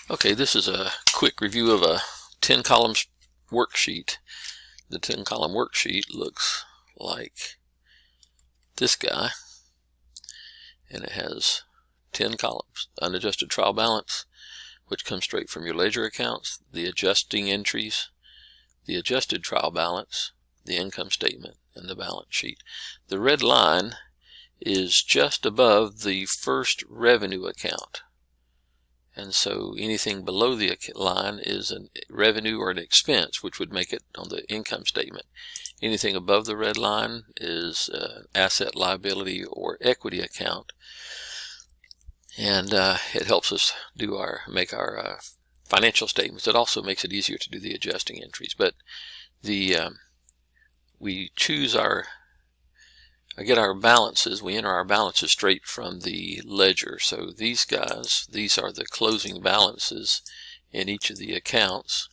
Okay, this is a quick review of a 10 columns worksheet. The 10 column worksheet looks like this guy, and it has 10 columns. Unadjusted trial balance, which comes straight from your ledger accounts, the adjusting entries, the adjusted trial balance, the income statement, and the balance sheet. The red line is just above the first revenue account. And so anything below the line is a revenue or an expense, which would make it on the income statement. Anything above the red line is an asset, liability, or equity account. And it helps us do make our financial statements. It also makes it easier to do the adjusting entries. But we choose get our balances. We enter our balances straight from the ledger. So these are the closing balances in each of the accounts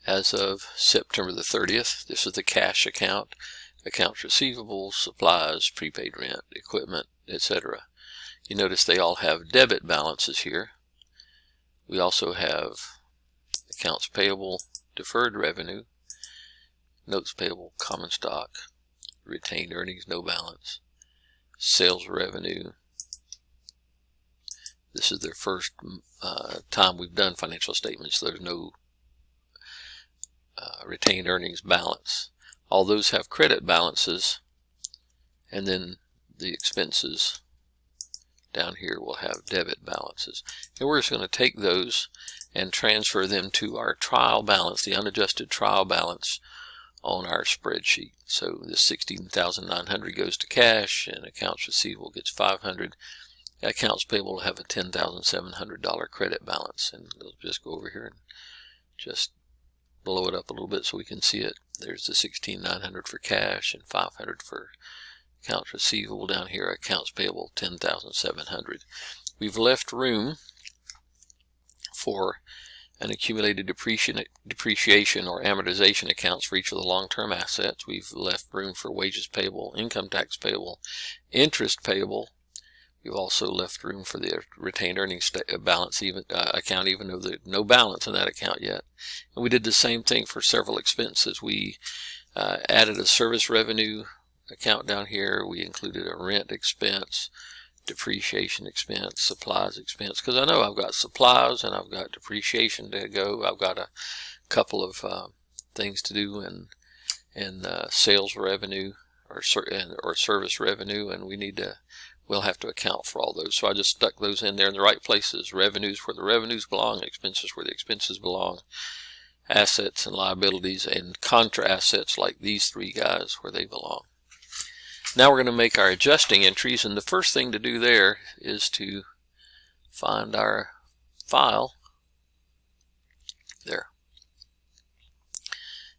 as of September the 30th. This is the cash account, accounts receivable, supplies, prepaid rent, equipment, etc. You notice they all have debit balances here. We also have accounts payable, deferred revenue, notes payable, common stock, retained earnings, no balance, sales revenue. This is their first time we've done financial statements. There's no retained earnings balance. All those have credit balances, and then the expenses down here will have debit balances. And we're just going to take those and transfer them to our trial balance, the unadjusted trial balance, on our spreadsheet. So this $16,900 goes to cash, and accounts receivable gets $500. Accounts payable will have a $10,700 credit balance, and we'll just go over here and just blow it up a little bit so we can see it. There's the $16,900 for cash and $500 for accounts receivable. Down here, accounts payable $10,700. We've left room for an accumulated depreciation or amortization accounts for each of the long-term assets. We've left room for wages payable, income tax payable, interest payable. We've also left room for the retained earnings balance account, even though there's no balance in that account yet. And we did the same thing for several expenses. We added a service revenue account down here. We included a rent expense, depreciation expense, supplies expense, because I know I've got supplies and I've got depreciation to go. I've got a couple of things to do in sales revenue or service revenue, and we'll have to account for all those. So I just stuck those in there in the right places. Revenues where the revenues belong, expenses where the expenses belong, assets and liabilities and contra assets like these three guys where they belong. Now we're going to make our adjusting entries, and the first thing to do there is to find our file. There.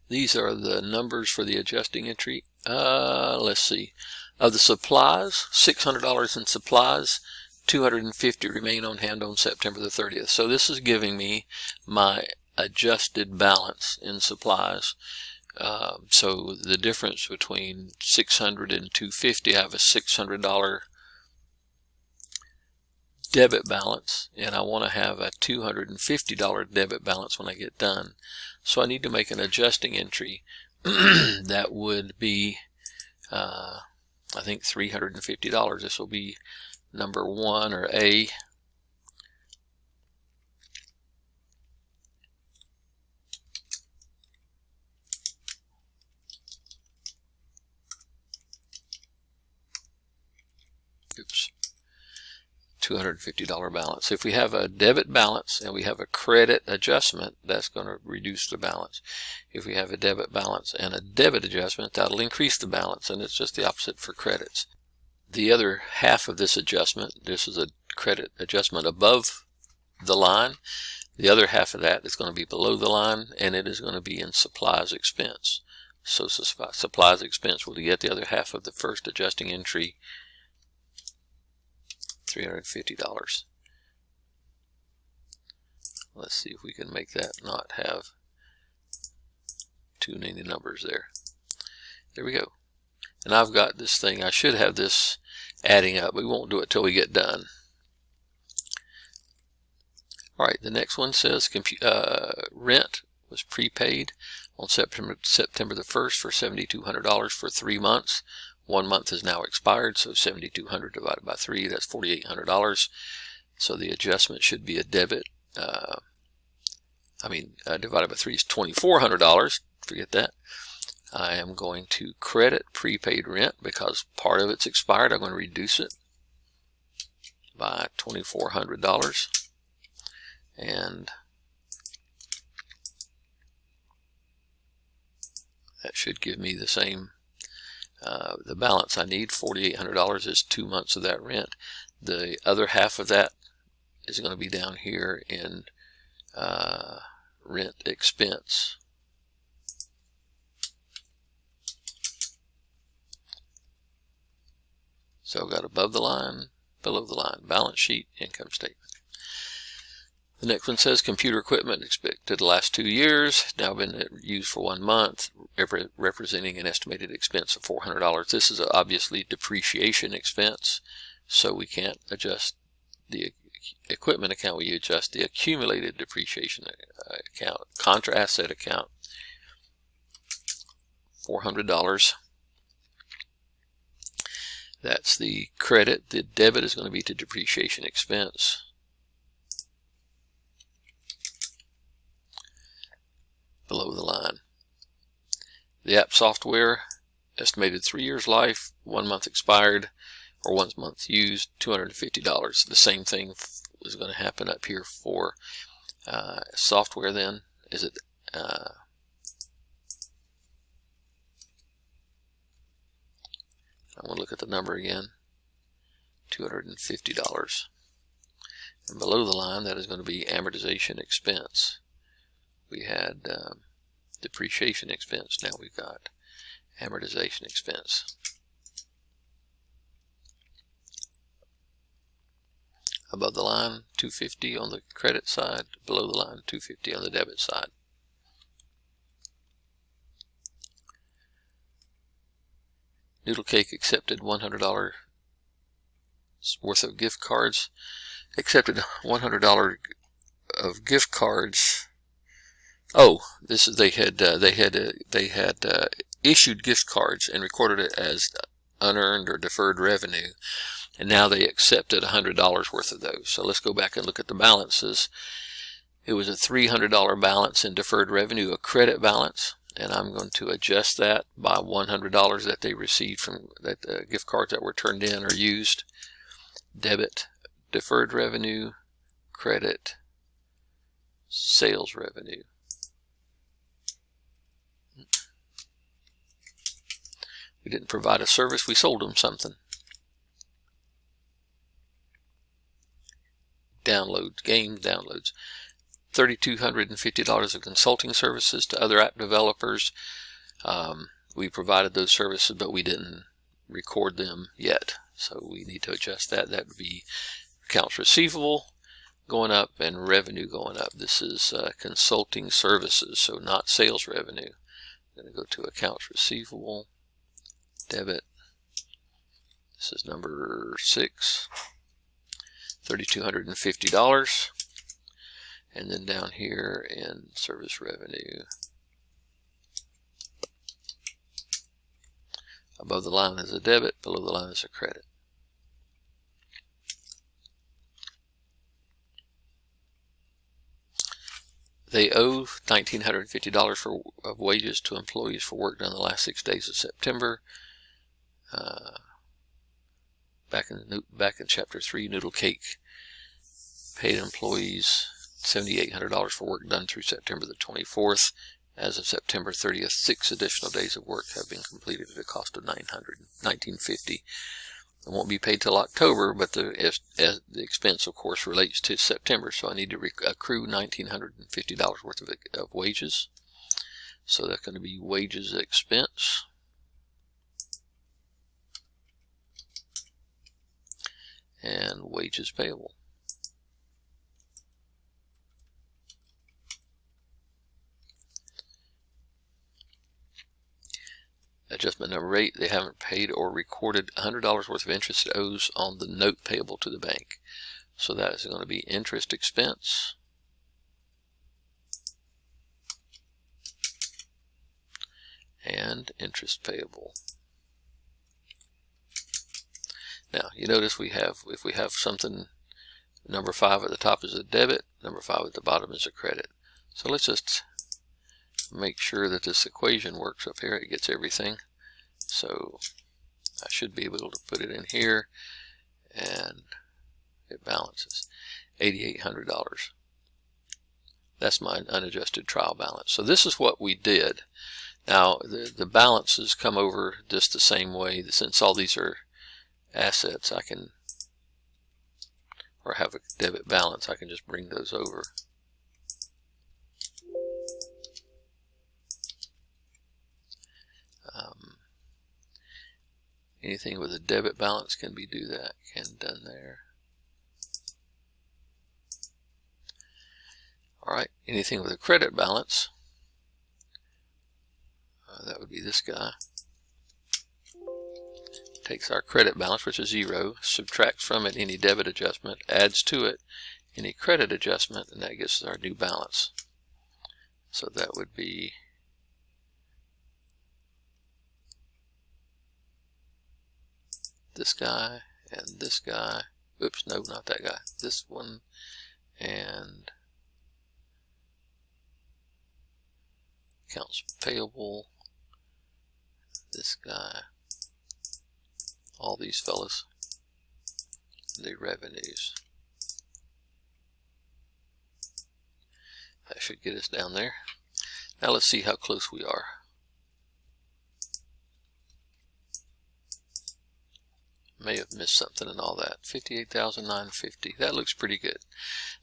These are the numbers for the adjusting entry. Let's see. Of the supplies, $600 in supplies, $250 remain on hand on September the 30th. So this is giving me my adjusted balance in supplies. So the difference between $600 and $250, I have a $600 debit balance, and I want to have a $250 debit balance when I get done. So I need to make an adjusting entry that would be, I think, $350. This will be number 1, or A. Oops. $250 balance. If we have a debit balance and we have a credit adjustment, that's going to reduce the balance. If we have a debit balance and a debit adjustment, that'll increase the balance, and it's just the opposite for credits. The other half of this adjustment, this is a credit adjustment above the line. The other half of that is going to be below the line, and it is going to be in supplies expense. So supplies expense will get the other half of the first adjusting entry, $350. Let's see if we can make that not have too many numbers there. There we go. And I've got this thing. I should have this adding up. We won't do it till we get done. Alright, the next one says rent was prepaid on September the 1st for $7,200 for 3 months. 1 month is now expired, so 7,200 divided by 3, that's $4,800. So the adjustment should be a debit. Divided by 3 is $2,400. Forget that. I am going to credit prepaid rent because part of it's expired. I'm going to reduce it by $2,400. And that should give me the same, the balance I need. $4,800 is 2 months of that rent. The other half of that is going to be down here in rent expense. So I've got above the line, below the line, balance sheet, income statement. The next one says computer equipment expected to last 2 years, now been used for 1 month, representing an estimated expense of $400. This is obviously depreciation expense, so we can't adjust the equipment account. We adjust the accumulated depreciation account, contra asset account, $400. That's the credit. The debit is going to be to depreciation expense. Below the line. The app software, estimated 3 years life, 1 month expired, or 1 month used, $250. The same thing is going to happen up here for software then. Is it I'm going to look at the number again. $250. And below the line, that is going to be amortization expense. We had depreciation expense. Now we've got amortization expense. Above the line, $250 on the credit side. Below the line, $250 on the debit side. Noodle Cake accepted $100 worth of gift cards. Accepted $100 of gift cards. Oh, this is they had issued gift cards and recorded it as unearned or deferred revenue, and now they accepted $100 worth of those. So let's go back and look at the balances. It was a $300 balance in deferred revenue, a credit balance, and I'm going to adjust that by $100 that they received from that gift cards that were turned in or used. Debit, deferred revenue, credit, sales revenue. We didn't provide a service, we sold them something. Downloads, game downloads. $3,250 of consulting services to other app developers. We provided those services, but we didn't record them yet. So we need to adjust that. That would be accounts receivable going up and revenue going up. This is consulting services, so not sales revenue. I'm going to go to accounts receivable, debit. This is number 6, $3,250. And then down here in service revenue, above the line is a debit, below the line is a credit. They owe $1,950 of wages to employees for work done the last 6 days of September. Back in chapter 3, Noodle Cake paid employees $7,800 for work done through September the 24th. As of September 30th, 6 additional days of work have been completed at a cost of $1,950. It won't be paid till October, but the expense, of course, relates to September, so I need to accrue $1,950 worth of wages. So that's going to be wages expense. And wages payable. Adjustment number 8, they haven't paid or recorded $100 worth of interest it owes on the note payable to the bank. So that is going to be interest expense. and interest payable. Now you notice if we have something, number 5 at the top is a debit, number 5 at the bottom is a credit. So let's just make sure that this equation works up here. It gets everything. So I should be able to put it in here, and it balances $8,800. That's my unadjusted trial balance. So this is what we did. Now the balances come over just the same way. Since all these are assets, I can, or have a debit balance, I can just bring those over. Anything with a debit balance can be done there. Alright, anything with a credit balance, that would be this guy. Takes our credit balance, which is 0, subtracts from it any debit adjustment, adds to it any credit adjustment, and that gives us our new balance. So that would be this guy and this guy. Oops, no, not that guy. This one and accounts payable. This guy. All these fellas. The revenues. That should get us down there. Now let's see how close we are. May have missed something and all that. 58,950. That looks pretty good.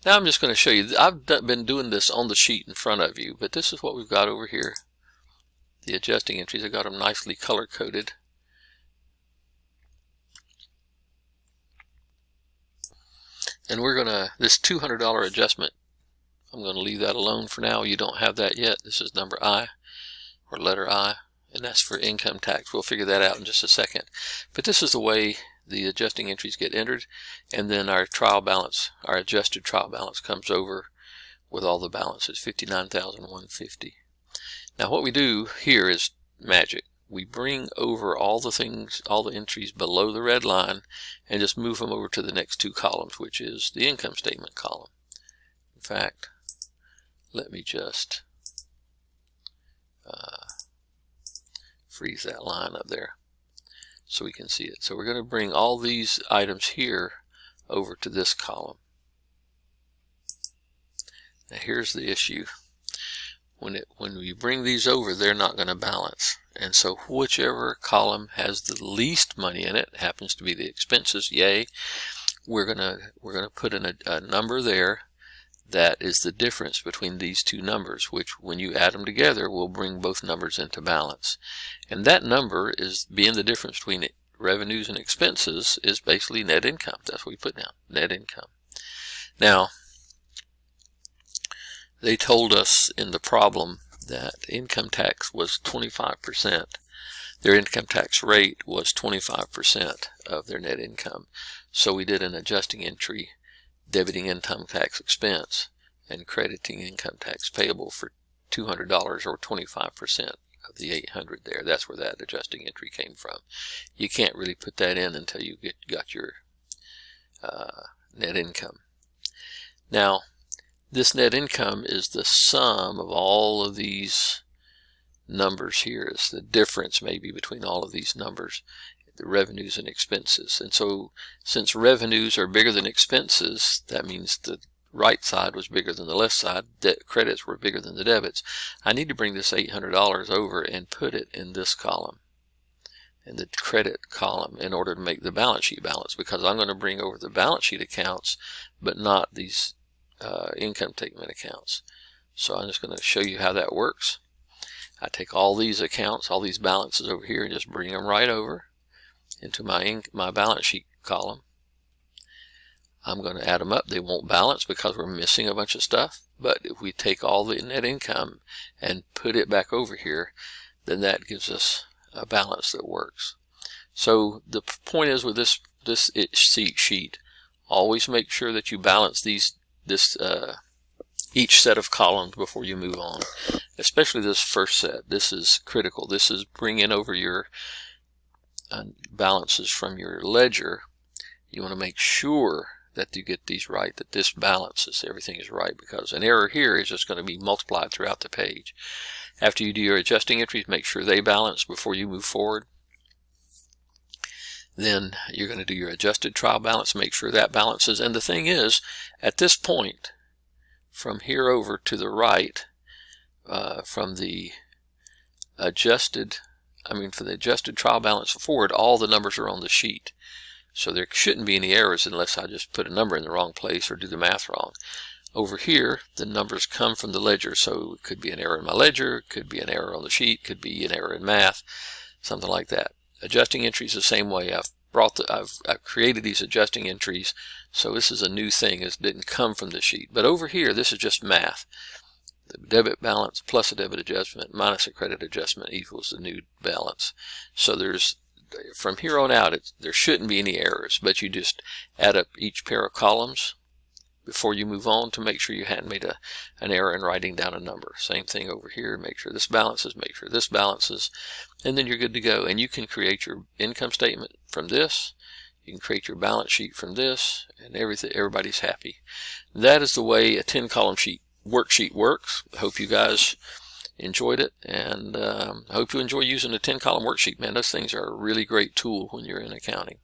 Now I'm just going to show you. I've been doing this on the sheet in front of you, but this is what we've got over here. The adjusting entries. I got them nicely color coded. And we're going to, this $200 adjustment, I'm going to leave that alone for now. You don't have that yet. This is number I, or letter I. And that's for income tax. We'll figure that out in just a second. But this is the way the adjusting entries get entered, and then our trial balance, our adjusted trial balance, comes over with all the balances, 59,150. Now what we do here is magic. We bring over all the things, all the entries below the red line, and just move them over to the next two columns, which is the income statement column. In fact, let me just freeze that line up there so we can see it. So we're going to bring all these items here over to this column. Now here's the issue. When we bring these over, they're not going to balance, and so whichever column has the least money in it, happens to be the expenses, yay, we're gonna put in a number there that is the difference between these two numbers, which when you add them together will bring both numbers into balance. And that number is being the difference between revenues and expenses is basically net income. That's what we put down, net income. Now they told us in the problem that income tax was 25%. Their income tax rate was 25% of their net income. So we did an adjusting entry, debiting income tax expense and crediting income tax payable for $200, or 25% of the 800 there. That's where that adjusting entry came from. You can't really put that in until you got your net income. Now this net income is the sum of all of these numbers here. It's the difference maybe between all of these numbers, the revenues and expenses. And so since revenues are bigger than expenses, that means the right side was bigger than the left side. Credits were bigger than the debits. I need to bring this $800 over and put it in this column, in the credit column, in order to make the balance sheet balance, because I'm going to bring over the balance sheet accounts but not these income statement accounts. So I'm just going to show you how that works. I take all these accounts, all these balances over here, and just bring them right over into my balance sheet column. I'm going to add them up. They won't balance because we're missing a bunch of stuff, but if we take all the net income and put it back over here, then that gives us a balance that works. So the point is with this sheet, always make sure that you balance each set of columns before you move on. especially this first set. This is critical. This is bringing over your balances from your ledger. You want to make sure that you get these right, that this balances, everything is right, because an error here is just going to be multiplied throughout the page. After you do your adjusting entries, make sure they balance before you move forward. Then you're going to do your adjusted trial balance, make sure that balances. And the thing is, at this point, from here over to the right, from the adjusted trial balance forward, all the numbers are on the sheet. So there shouldn't be any errors unless I just put a number in the wrong place or do the math wrong. Over here, the numbers come from the ledger, so it could be an error in my ledger, could be an error on the sheet, could be an error in math, something like that. Adjusting entries the same way. I've created these adjusting entries, so this is a new thing. It didn't come from the sheet. But over here, this is just math. The debit balance plus a debit adjustment minus a credit adjustment equals the new balance. So from here on out, there shouldn't be any errors, but you just add up each pair of columns before you move on to make sure you hadn't made an error in writing down a number. Same thing over here. Make sure this balances, make sure this balances, and then you're good to go. And you can create your income statement from this. You can create your balance sheet from this, and everybody's happy. That is the way a 10-column worksheet works. I hope you guys enjoyed it, and I hope you enjoy using a 10-column worksheet. Man, those things are a really great tool when you're in accounting.